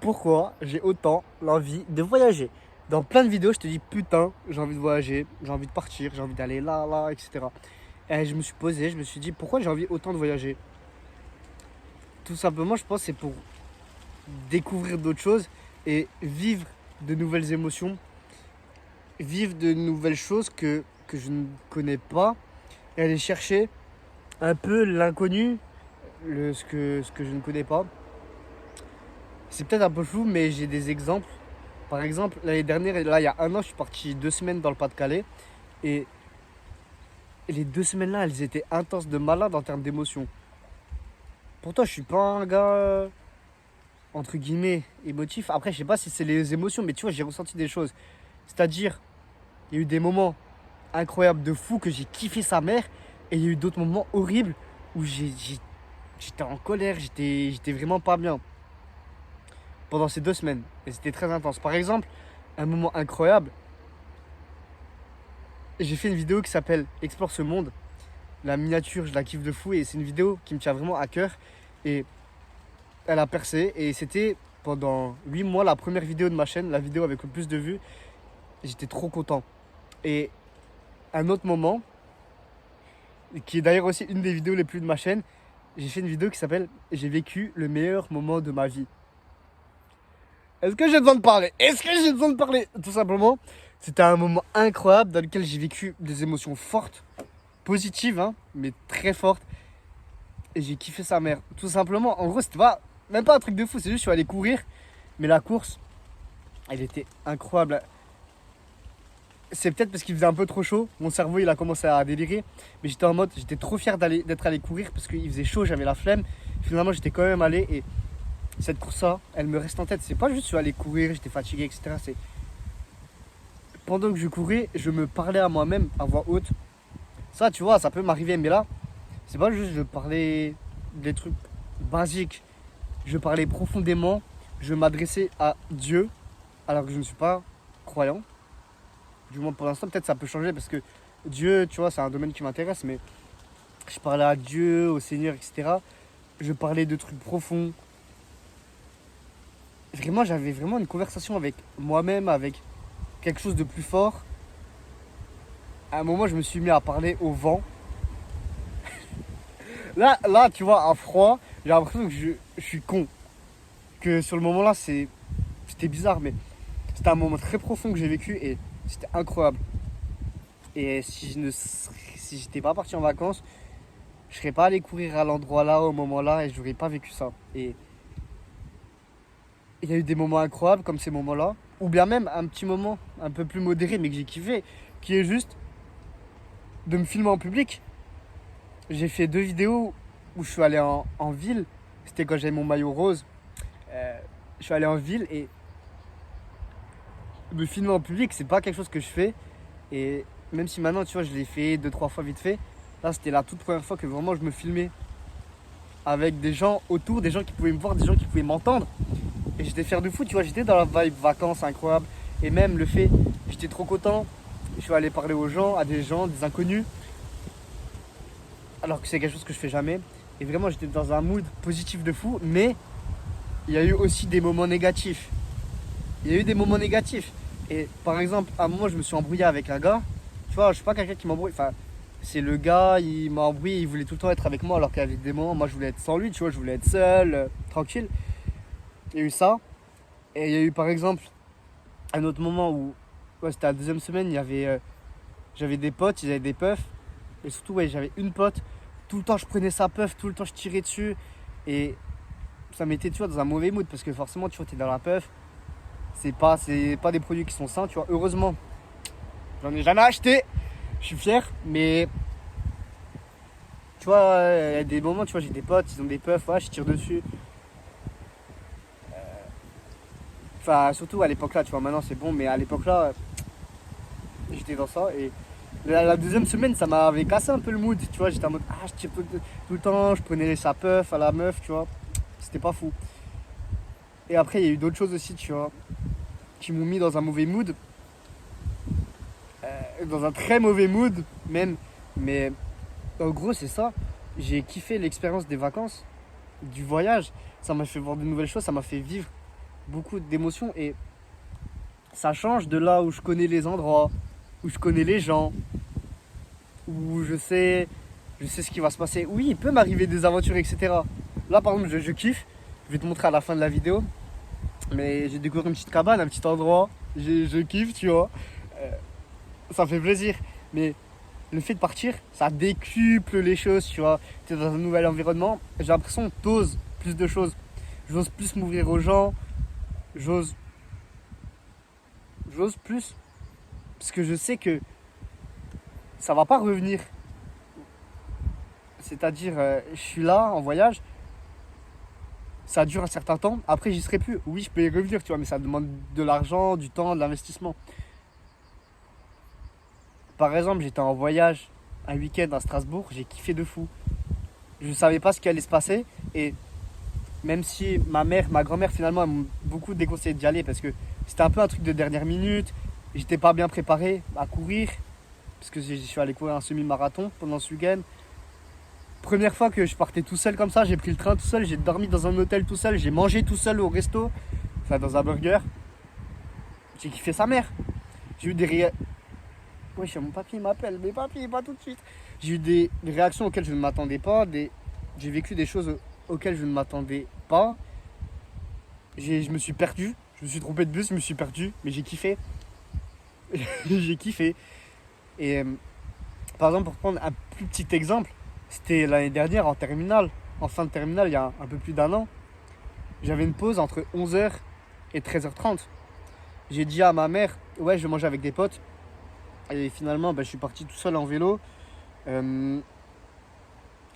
pourquoi j'ai autant l'envie de voyager. Dans plein de vidéos, je te dis putain, j'ai envie de voyager, j'ai envie de partir, j'ai envie d'aller là, là, etc. Et je me suis posé, je me suis dit pourquoi j'ai envie autant de voyager. Tout simplement, je pense que c'est pour découvrir d'autres choses et vivre de nouvelles émotions, vivre de nouvelles choses que je ne connais pas et aller chercher un peu l'inconnu, ce que je ne connais pas. C'est peut-être un peu flou, mais j'ai des exemples. Par exemple, l'année dernière, là, il y a un an, je suis parti 2 semaines dans le Pas-de-Calais. Et les 2 semaines-là, elles étaient intenses de malade en termes d'émotions. Pourtant, je suis pas un gars, entre guillemets, émotif. Après, je sais pas si c'est les émotions, mais tu vois, j'ai ressenti des choses. C'est-à-dire, il y a eu des moments incroyables de fou que j'ai kiffé sa mère. Et il y a eu d'autres moments horribles où j'étais en colère, j'étais vraiment pas bien pendant ces 2 semaines. Et c'était très intense. Par exemple, un moment incroyable, j'ai fait une vidéo qui s'appelle Explore ce monde. La miniature, je la kiffe de fou et c'est une vidéo qui me tient vraiment à cœur. Et elle a percé et c'était pendant 8 mois la première vidéo de ma chaîne, la vidéo avec le plus de vues. J'étais trop content. Et un autre moment, qui est d'ailleurs aussi une des vidéos les plus vues de ma chaîne, j'ai fait une vidéo qui s'appelle J'ai vécu le meilleur moment de ma vie. Est-ce que j'ai besoin de parler? Est-ce que j'ai besoin de parler? Tout simplement, c'était un moment incroyable dans lequel j'ai vécu des émotions fortes, positives, hein, mais très fortes. Et j'ai kiffé sa mère. Tout simplement, en gros, c'était pas, même pas un truc de fou, c'est juste que je suis allé courir. Mais la course, elle était incroyable. C'est peut-être parce qu'il faisait un peu trop chaud. Mon cerveau, il a commencé à délirer. Mais j'étais en mode, j'étais trop fier d'être allé courir parce qu'il faisait chaud, j'avais la flemme. Finalement, j'étais quand même allé et cette course-là, elle me reste en tête. C'est pas juste que je suis allé courir, j'étais fatigué, etc. C'est pendant que je courais, je me parlais à moi-même à voix haute. Ça, tu vois, ça peut m'arriver, mais là, c'est pas juste je parlais des trucs basiques. Je parlais profondément. Je m'adressais à Dieu, alors que je ne suis pas croyant. Du moins pour l'instant, peut-être ça peut changer parce que Dieu, tu vois, c'est un domaine qui m'intéresse, mais je parlais à Dieu, au Seigneur, etc. Je parlais de trucs profonds. Vraiment, j'avais vraiment une conversation avec moi-même, avec quelque chose de plus fort. À un moment, je me suis mis à parler au vent. Là, tu vois, à froid, j'ai l'impression que je suis con. Que sur le moment là, c'était bizarre, mais c'était un moment très profond que j'ai vécu et c'était incroyable. Et si j'étais pas parti en vacances, je serais pas allé courir à l'endroit là, au moment là, et j'aurais pas vécu ça. Et il y a eu des moments incroyables comme ces moments-là, ou bien même un petit moment un peu plus modéré, mais que j'ai kiffé, qui est juste de me filmer en public. J'ai fait 2 vidéos où je suis allé en ville. C'était quand j'avais mon maillot rose. Je suis allé en ville et me filmer en public, c'est pas quelque chose que je fais. Et même si maintenant, tu vois, je l'ai fait 2, 3 fois vite fait, là, c'était la toute première fois que vraiment je me filmais avec des gens autour, des gens qui pouvaient me voir, des gens qui pouvaient m'entendre. Et j'étais fier de fou, tu vois, j'étais dans la vibe vacances incroyable. Et même le fait, j'étais trop content. Je suis allé parler aux gens, à des gens, des inconnus. Alors que c'est quelque chose que je fais jamais. Et vraiment, j'étais dans un mood positif de fou. Mais il y a eu aussi des moments négatifs. Il y a eu des moments négatifs. Et par exemple, à un moment, je me suis embrouillé avec un gars. Tu vois, je suis pas quelqu'un qui m'embrouille. Enfin, c'est le gars, il m'a embrouillé, il voulait tout le temps être avec moi. Alors qu'il y avait des moments, moi, je voulais être sans lui, tu vois, je voulais être seul, tranquille. Il y a eu ça. Et il y a eu par exemple un autre moment où, ouais, c'était la deuxième semaine, j'avais des potes, ils avaient des puffs. Et surtout, ouais, j'avais une pote. Tout le temps, je prenais sa puff, tout le temps, je tirais dessus. Et ça mettait, tu vois, dans un mauvais mood. Parce que forcément, tu vois, t'es dans la puff. C'est pas des produits qui sont sains, tu vois. Heureusement, j'en ai jamais acheté. Je suis fier. Mais, tu vois, il y a des moments, tu vois, j'ai des potes, ils ont des puffs, ouais, je tire dessus. Enfin, surtout à l'époque là, tu vois, maintenant c'est bon, mais à l'époque là, j'étais dans ça. Et la deuxième semaine, ça m'avait cassé un peu le mood, tu vois. J'étais en mode, ah, je tire tout le temps, je prenais sa puff à la meuf, tu vois. C'était pas fou. Et après, il y a eu d'autres choses aussi, tu vois, qui m'ont mis dans un mauvais mood. Dans un très mauvais mood, même. Mais en gros, c'est ça. J'ai kiffé l'expérience des vacances, du voyage. Ça m'a fait voir de nouvelles choses, ça m'a fait vivre beaucoup d'émotions et ça change de là où je connais les endroits, où je connais les gens, où je sais ce qui va se passer. Oui, il peut m'arriver des aventures, etc. Là, par exemple, je kiffe. Je vais te montrer à la fin de la vidéo. Mais j'ai découvert une petite cabane, un petit endroit. Je kiffe, tu vois. Euh, Ça fait plaisir. Mais le fait de partir, ça décuple les choses, tu vois. Tu es dans un nouvel environnement. J'ai l'impression que t'oses plus de choses. J'ose plus m'ouvrir aux gens. J'ose plus. Parce que je sais que ça va pas revenir. C'est-à-dire, je suis là en voyage. Ça dure un certain temps. Après, j'y serai plus. Oui, je peux y revenir, tu vois. Mais ça demande de l'argent, du temps, de l'investissement. Par exemple, j'étais en voyage un week-end à Strasbourg. J'ai kiffé de fou. Je ne savais pas ce qui allait se passer. Et même si ma grand-mère finalement m'a beaucoup déconseillé d'y aller parce que c'était un peu un truc de dernière minute. J'étais pas bien préparé à courir parce que je suis allé courir un semi-marathon pendant ce week-end. Première fois que je partais tout seul comme ça, j'ai pris le train tout seul, j'ai dormi dans un hôtel tout seul, j'ai mangé tout seul au resto, enfin dans un burger. J'ai kiffé sa mère. J'ai eu des wesh, mon papy m'appelle, mais papy, pas tout de suite. J'ai eu des réactions auxquelles je ne m'attendais pas, j'ai vécu des choses auxquelles je ne m'attendais pas. Je me suis perdu, je me suis trompé de bus, je me suis perdu, mais j'ai kiffé. J'ai kiffé. Et par exemple, pour prendre un plus petit exemple, c'était l'année dernière en terminale, en fin de terminale, il y a un peu plus d'1 an. J'avais une pause entre 11h et 13h30. J'ai dit à ma mère, ouais, je vais manger avec des potes. Et finalement, je suis parti tout seul en vélo.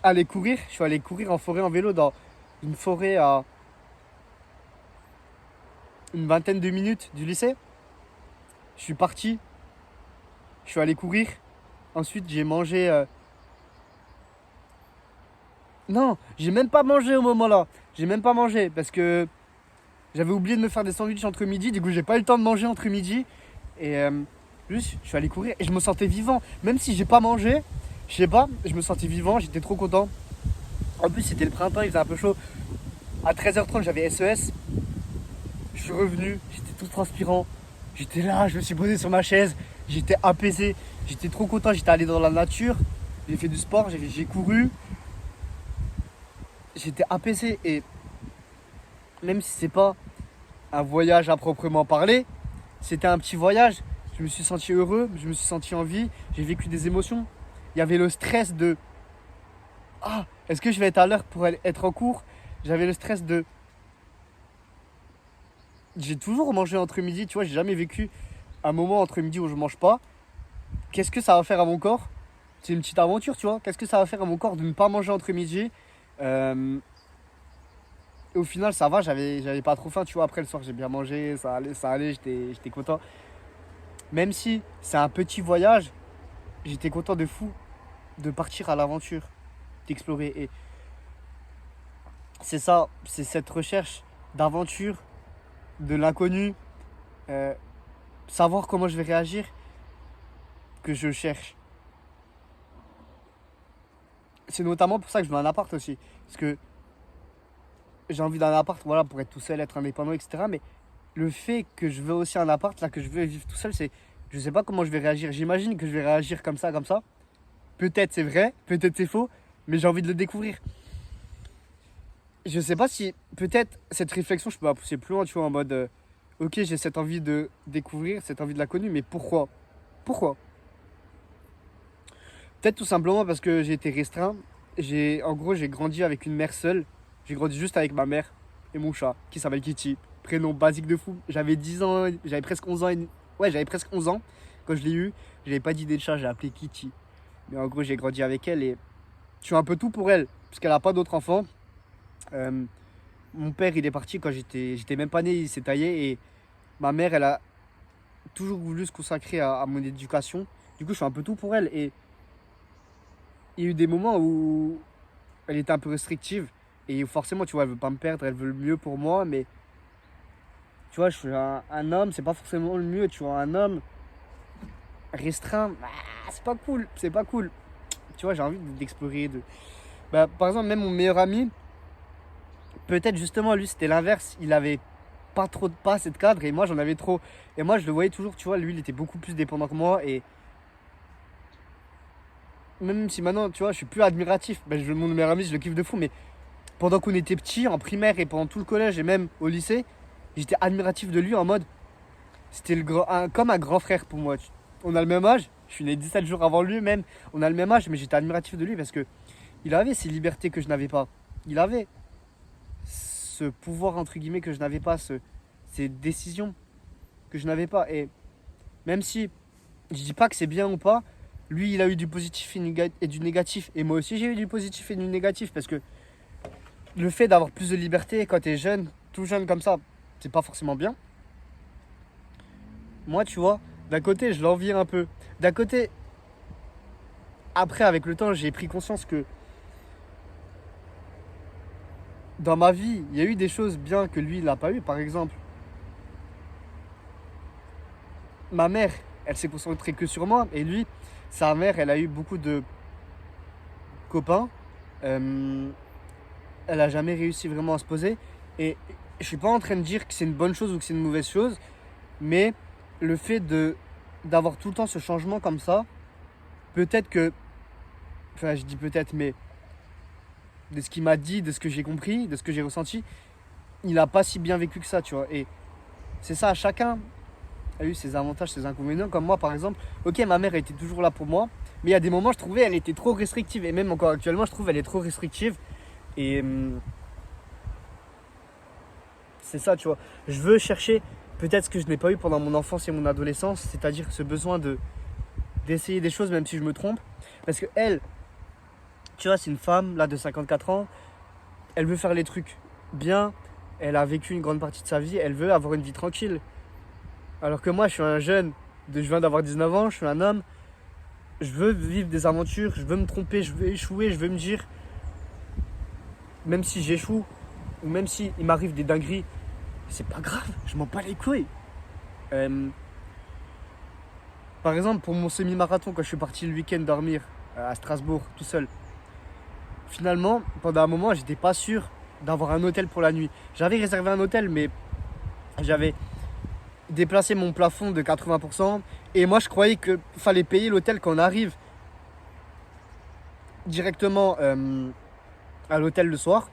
Aller courir, je suis allé courir en forêt en vélo dans une forêt à une vingtaine de minutes du lycée. Je suis parti, je suis allé courir. Ensuite, j'ai mangé. Non, j'ai même pas mangé au moment-là. J'ai même pas mangé parce que j'avais oublié de me faire des sandwichs entre midi. Du coup, j'ai pas eu le temps de manger entre midi. Et juste, je suis allé courir et je me sentais vivant. Même si j'ai pas mangé, je sais pas, je me sentais vivant. J'étais trop content. En plus, c'était le printemps, il faisait un peu chaud. À 13h30, j'avais SES. Je suis revenu, j'étais tout transpirant. J'étais là, je me suis posé sur ma chaise. J'étais apaisé. J'étais trop content. J'étais allé dans la nature. J'ai fait du sport, j'ai couru. J'étais apaisé et même si c'est pas un voyage à proprement parler, c'était un petit voyage. Je me suis senti heureux, je me suis senti en vie, j'ai vécu des émotions. Il y avait le stress de ah, est-ce que je vais être à l'heure pour être en cours? J'avais le stress de j'ai toujours mangé entre midi, tu vois, j'ai jamais vécu un moment entre midi où je mange pas. Qu'est-ce que ça va faire à mon corps? C'est une petite aventure, tu vois. Qu'est-ce que ça va faire à mon corps de ne pas manger entre midi? Et au final, ça va, j'avais pas trop faim, tu vois. Après, le soir, j'ai bien mangé, ça allait, j'étais content. Même si c'est un petit voyage, j'étais content de fou de partir à l'aventure, d'explorer. Et c'est ça, c'est cette recherche d'aventure, de l'inconnu, euh, savoir comment je vais réagir que je cherche. C'est notamment pour ça que je veux un appart aussi. Parce que j'ai envie d'un appart, voilà, pour être tout seul, être indépendant, etc. Mais le fait que je veux aussi un appart, là, que je veux vivre tout seul, c'est, je sais pas comment je vais réagir. J'imagine que je vais réagir comme ça, comme ça. Peut-être c'est vrai, peut-être c'est faux, mais j'ai envie de le découvrir. Je sais pas si, peut-être, cette réflexion, je peux la pousser plus loin, tu vois, en mode, ok, j'ai cette envie de découvrir, cette envie de l'inconnu, mais pourquoi? Pourquoi? Peut-être tout simplement parce que j'ai été restreint. En gros, j'ai grandi avec une mère seule. J'ai grandi juste avec ma mère et mon chat, qui s'appelle Kitty. Prénom basique de fou. J'avais 10 ans, j'avais presque 11 ans. Ouais, j'avais presque 11 ans quand je l'ai eu. J'avais pas d'idée de chat, j'ai appelé Kitty. Mais en gros, j'ai grandi avec elle et je suis un peu tout pour elle, parce qu'elle a pas d'autres enfants. Euh, Mon père, il est parti quand j'étais même pas né, il s'est taillé. Et ma mère, elle a toujours voulu se consacrer à mon éducation. Du coup, je suis un peu tout pour elle. Et il y a eu des moments où elle était un peu restrictive. Et forcément, tu vois, elle veut pas me perdre, elle veut le mieux pour moi. Mais tu vois, je suis un homme, c'est pas forcément le mieux. Tu vois, un homme restreint, c'est pas cool, c'est pas cool. Tu vois, j'ai envie d'explorer. Par exemple, même mon meilleur ami, peut-être justement, lui, c'était l'inverse. Il avait pas assez de cadre et moi j'en avais trop. Et moi je le voyais toujours, tu vois, lui il était beaucoup plus dépendant que moi et même si maintenant, tu vois, je suis plus admiratif, ben, mon meilleur ami, je le kiffe de fou, mais pendant qu'on était petits, en primaire et pendant tout le collège et même au lycée, j'étais admiratif de lui en mode, c'était comme un grand frère pour moi. On a le même âge, je suis né 17 jours avant lui même, on a le même âge, mais j'étais admiratif de lui parce que il avait ces libertés que je n'avais pas. Il avait ce pouvoir, entre guillemets, que je n'avais pas, ces décisions que je n'avais pas. Et même si je dis pas que c'est bien ou pas, lui, il a eu du positif et du négatif. Et moi aussi, j'ai eu du positif et du négatif parce que le fait d'avoir plus de liberté quand t'es jeune, tout jeune comme ça, c'est pas forcément bien. Moi, tu vois, d'un côté, je l'envie un peu. D'un côté, après, avec le temps, j'ai pris conscience que dans ma vie, il y a eu des choses bien que lui, il n'a pas eu. Par exemple, ma mère, elle s'est concentrée que sur moi. Et lui, sa mère, elle a eu beaucoup de copains. Elle a jamais réussi vraiment à se poser. Et je suis pas en train de dire que c'est une bonne chose ou que c'est une mauvaise chose. Mais le fait d'avoir tout le temps ce changement comme ça, peut-être que... Enfin, je dis peut-être, mais de ce qu'il m'a dit, de ce que j'ai compris, de ce que j'ai ressenti, il n'a pas si bien vécu que ça, tu vois. Et c'est ça, chacun a eu ses avantages, ses inconvénients. Comme moi, par exemple, ok, ma mère était toujours là pour moi, mais il y a des moments, je trouvais, elle était trop restrictive. Et même encore actuellement, je trouve, elle est trop restrictive. Et c'est ça, tu vois. Je veux chercher peut-être ce que je n'ai pas eu pendant mon enfance et mon adolescence, c'est-à-dire ce besoin d'essayer des choses, même si je me trompe. Parce que elle, tu vois, c'est une femme, là, de 54 ans, elle veut faire les trucs bien, elle a vécu une grande partie de sa vie, elle veut avoir une vie tranquille. Alors que moi, je suis un jeune, je viens d'avoir 19 ans, je suis un homme, je veux vivre des aventures, je veux me tromper, je veux échouer, je veux me dire, même si j'échoue, ou même si il m'arrive des dingueries, c'est pas grave, je m'en bats les couilles. Par exemple, pour mon semi-marathon, quand je suis parti le week-end dormir à Strasbourg, tout seul, finalement, pendant un moment, j'étais pas sûr d'avoir un hôtel pour la nuit. J'avais réservé un hôtel, mais j'avais déplacé mon plafond de 80%. Et moi, je croyais qu'il fallait payer l'hôtel quand on arrive directement à l'hôtel le soir.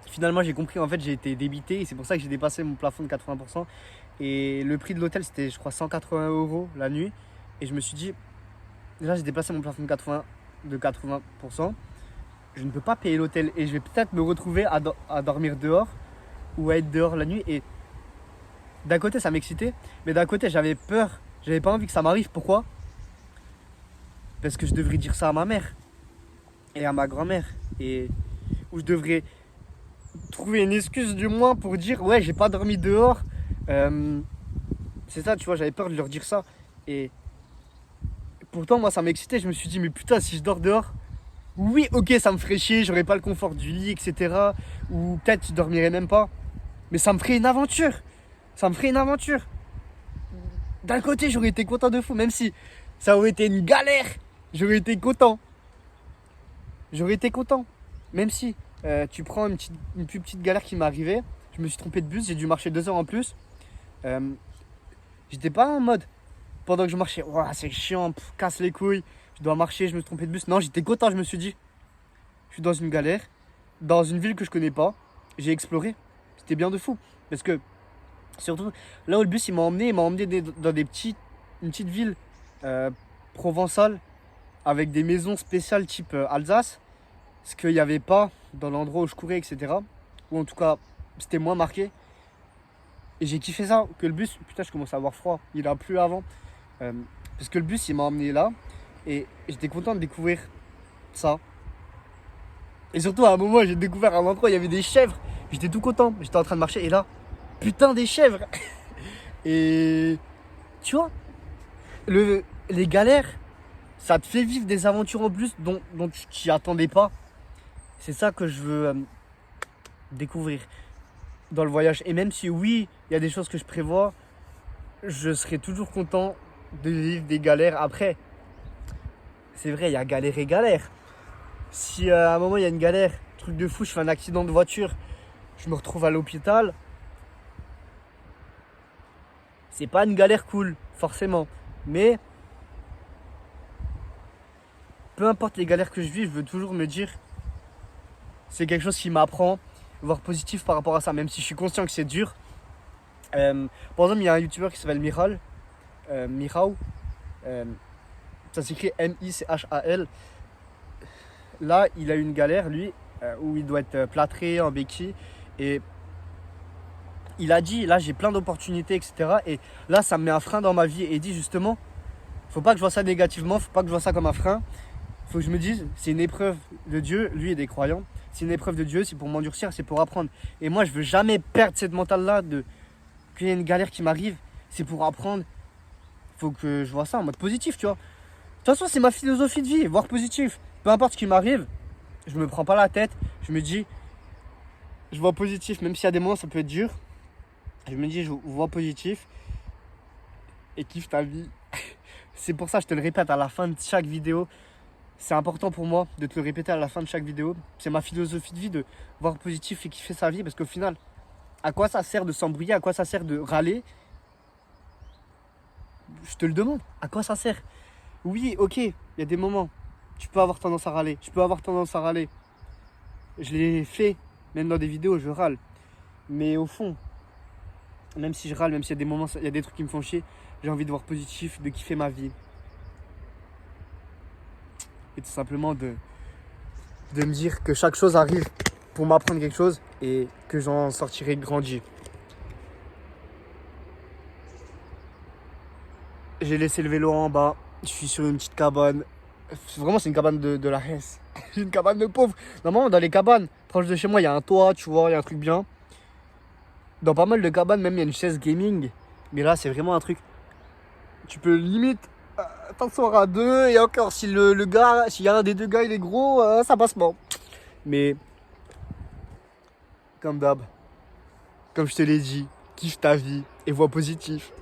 Finalement, j'ai compris, en fait, j'ai été débité. Et c'est pour ça que j'ai dépassé mon plafond de 80%. Et le prix de l'hôtel, c'était, je crois, 180 € la nuit. Et je me suis dit, déjà, j'ai déplacé mon plafond de 80%. Je ne peux pas payer l'hôtel et je vais peut-être me retrouver à dormir dehors ou à être dehors la nuit. Et d'un côté, ça m'excitait, mais d'un côté, j'avais peur. J'avais pas envie que ça m'arrive. Pourquoi? Parce que je devrais dire ça à ma mère et à ma grand-mère. Et où je devrais trouver une excuse du moins pour dire ouais, j'ai pas dormi dehors. C'est ça, tu vois, j'avais peur de leur dire ça. Et pourtant, moi, ça m'excitait. Je me suis dit, mais putain, si je dors dehors, oui, ok, ça me ferait chier, j'aurais pas le confort du lit, etc. Ou peut-être je dormirais même pas. Mais ça me ferait une aventure. Ça me ferait une aventure. D'un côté, j'aurais été content de fou, même si ça aurait été une galère. J'aurais été content. J'aurais été content. Même si tu prends une plus petite galère qui m'est arrivée. Je me suis trompé de bus, j'ai dû marcher 2 heures en plus. J'étais pas en mode, pendant que je marchais, oh, c'est chiant, casse les couilles, je dois marcher, je me suis trompé de bus. Non, j'étais content, je me suis dit, je suis dans une galère, dans une ville que je connais pas, j'ai exploré. C'était bien de fou. Parce que, surtout, là où le bus il m'a emmené dans une petite ville provençale, avec des maisons spéciales type Alsace, ce qu'il n'y avait pas dans l'endroit où je courais, etc. Ou en tout cas, c'était moins marqué. Et j'ai kiffé ça, que le bus, putain, je commence à avoir froid, il a plu avant. Parce que le bus, il m'a emmené là, et j'étais content de découvrir ça. Et surtout, à un moment, j'ai découvert un endroit, il y avait des chèvres. J'étais tout content, j'étais en train de marcher, et là, putain, des chèvres. Et tu vois, les galères, ça te fait vivre des aventures en plus dont tu t'y attendais pas. C'est ça que je veux découvrir dans le voyage. Et même si oui, il y a des choses que je prévois, je serai toujours content de vivre des galères. Après, c'est vrai, il y a galère et galère. Si à un moment il y a une galère, truc de fou, je fais un accident de voiture, je me retrouve à l'hôpital, C'est pas une galère cool, forcément. Mais peu importe les galères que je vis, je veux toujours me dire c'est quelque chose qui m'apprend, voir positif par rapport à ça, même si je suis conscient que c'est dur. Par exemple, il y a un youtubeur qui s'appelle Michal. Michal. Ça s'écrit Michal. Là, il a eu une galère, lui, où il doit être plâtré en béquille. Et il a dit, là, j'ai plein d'opportunités, etc. Et là, ça me met un frein dans ma vie. Et il dit justement, faut pas que je vois ça négativement, faut pas que je vois ça comme un frein. Faut que je me dise, c'est une épreuve de Dieu. Lui est des croyants. C'est une épreuve de Dieu, c'est pour m'endurcir, c'est pour apprendre. Et moi, je veux jamais perdre cette mentale-là de qu'il y a une galère qui m'arrive, c'est pour apprendre. Faut que je vois ça en mode positif, tu vois. De toute façon, c'est ma philosophie de vie, voir positif. Peu importe ce qui m'arrive, je me prends pas la tête. Je me dis, je vois positif, même s'il y a des moments, ça peut être dur. Je me dis, je vois positif et kiffe ta vie. C'est pour ça, je te le répète à la fin de chaque vidéo. C'est important pour moi de te le répéter à la fin de chaque vidéo. C'est ma philosophie de vie de voir positif et kiffer sa vie. Parce qu'au final, à quoi ça sert de s'embrouiller? À quoi ça sert de râler? Je te le demande. À quoi ça sert? Oui, ok, il y a des moments. Tu peux avoir tendance à râler. Je peux avoir tendance à râler. Je l'ai fait. Même dans des vidéos, je râle. Mais au fond, même si je râle, même s'il y a des moments, il y a des trucs qui me font chier, j'ai envie de voir positif, de kiffer ma vie. Et tout simplement de me dire que chaque chose arrive pour m'apprendre quelque chose et que j'en sortirai grandi. J'ai laissé le vélo en bas, je suis sur une petite cabane. Vraiment, c'est une cabane de la Hesse. Une cabane de pauvres. Normalement, dans les cabanes, proche de chez moi, il y a un toit, tu vois, il y a un truc bien. Dans pas mal de cabanes, même, il y a une chaise gaming. Mais là, c'est vraiment un truc. Tu peux limite t'asseoir à deux. Et encore, si le gars, s'il y a un des deux gars, il est gros, ça passe pas. Mais, comme d'hab, comme je te l'ai dit, kiffe ta vie et vois positif.